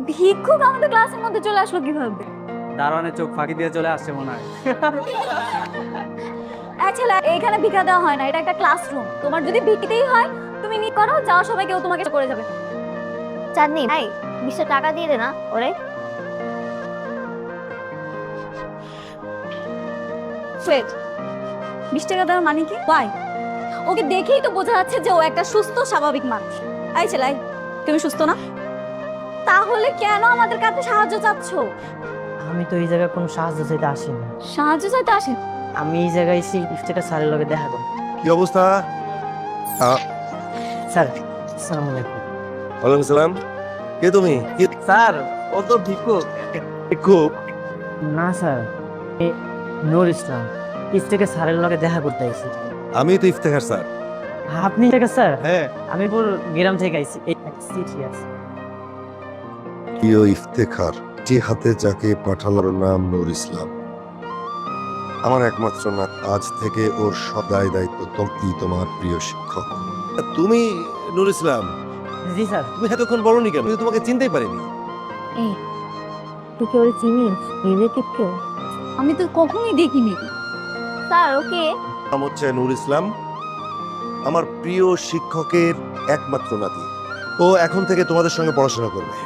ভিক্ষুক আমাদের ক্লাসের মধ্যে চলে আসলো কিভাবে? দারোয়ানের চোখ ফাঁকি দিয়ে চলে আসছে মনে হয়। ছেলে, এখানে ভিক্ষা দেওয়া হয় না, এটা একটা ক্লাসরুম। তোমার যদি ভিক্ষিতেই হয় তুমি নি করো, যাও, সবাই কেউ তোমাকে করে যাবে। চাঁদনি ভাই 20 টাকা দিয়ে দে না ওরে। ওয়েট, 20 টাকা দেওয়ার মানে কি? ভাই, ওকে দেখেই তো বোঝা যাচ্ছে যে ও একটা সুস্থ স্বাভাবিক মানুষ। এই ছেলে, তুমি সুস্থ না? তাহলে কেন আমাদের কাছে সাহায্য চাচ্ছ? আমি তো এই জায়গায় কোনো সাহায্য চাইতে আসি না। সাহায্য চাইতে আসেন? আমি এই জায়গায় এসে ইফতেখার স্যারের লগে দেখা করি। কি অবস্থা? স্যার আসসালামু আলাইকুম। ওয়ালাইকুম সালাম। কে তুমি? স্যার, ও তো ভিক্ষুক। খুব না স্যার, এ নূর ইসলাম, ইফতেখার স্যারের লগে দেখা করতে আইছি। আমি তো ইফতেখার স্যার। আপনি ইফতেখার স্যার? হ্যাঁ। আমি পুরো গ্রাম থেকে আইছি। এই চিঠি আছে। প্রিয় ইফতেখার, যে হাতে যাকে পাঠানোর নাম নূর ইসলাম, আমার একমাত্র না। আজ থেকে ওর সদাই দায়িত্ব তুমি, তোমার প্রিয় শিক্ষক। তুমি নূর ইসলাম? জি স্যার। তুমি এতক্ষণ বলনি কেন? আমি তো তোমাকে চিনতেই পারিনি। এই তুই কি ওরে চিনিস? রিলেটিভ কেউ? আমি তো কখনোই দেখিনি। স্যার ওকে নাম হচ্ছে নূর ইসলাম, আমার প্রিয় শিক্ষকের একমাত্র নাতি। ও এখন থেকে তোমাদের সঙ্গে পড়াশোনা করবে।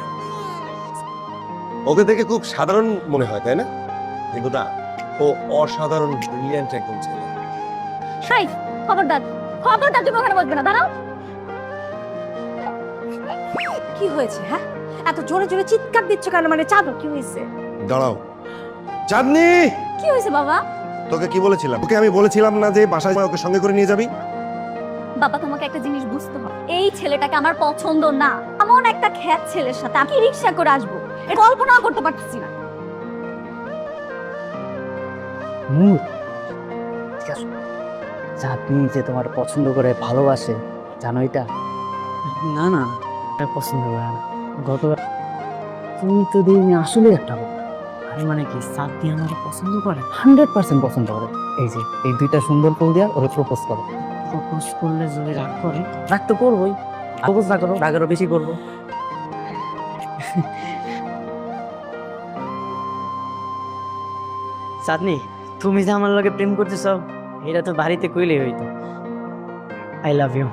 ওকে দেখে খুব সাধারণ মনে হয়, তাই না? কিন্তু না, ও অসাধারণ ব্রিলিয়ান্ট একজন ছেলে। হাই, খবরদার, খবরদার, তুমি ওখানে বসবে না, দাঁড়াও। কি হয়েছে? হ্যাঁ, এত জোরে জোরে চিৎকার দিচ্ছ কেন? মানে চাঁদো, কি হয়েছে? দাঁড়াও চাঁদনি, কি হয়েছে বাবা? তোকে কি বলেছিলাম? ওকে আমি বলেছিলাম না যে বাসায় ওকে সঙ্গে করে নিয়ে যাবি? বাবা, তোমাকে একটা জিনিস বুঝতে হবে, এই ছেলেটাকে আমার পছন্দ না। এমন একটা খ্যাত ছেলের সাথে আমি রিক্সা করে আসবো, এটা কল্পনা করতে পারতেছি না। নূর, ঠিক আছে, চাঁদনি যে তোমার পছন্দ করে ভালোবাসে, জানো এটা? না না, এটা পছন্দ করে না। গতবার তুমি তো দিন আসলে একটা বোকা। আমি মানে কি, চাঁদনি আমার পছন্দ করে, 100% পছন্দ করে। এই যে এই দুইটা সুন্দর ফুল দিয়া ওরে প্রপোজ করো। প্রপোজ করলে যদি রাগ করে, রাগ তো করবোই। প্রপোজ না করো, রাগ আরো বেশি করবো। চাঁদনি, তুমি যে আমার লগে প্রেম করতেছ, এটা তো বাড়িতে কইলেই হইতো। I love you.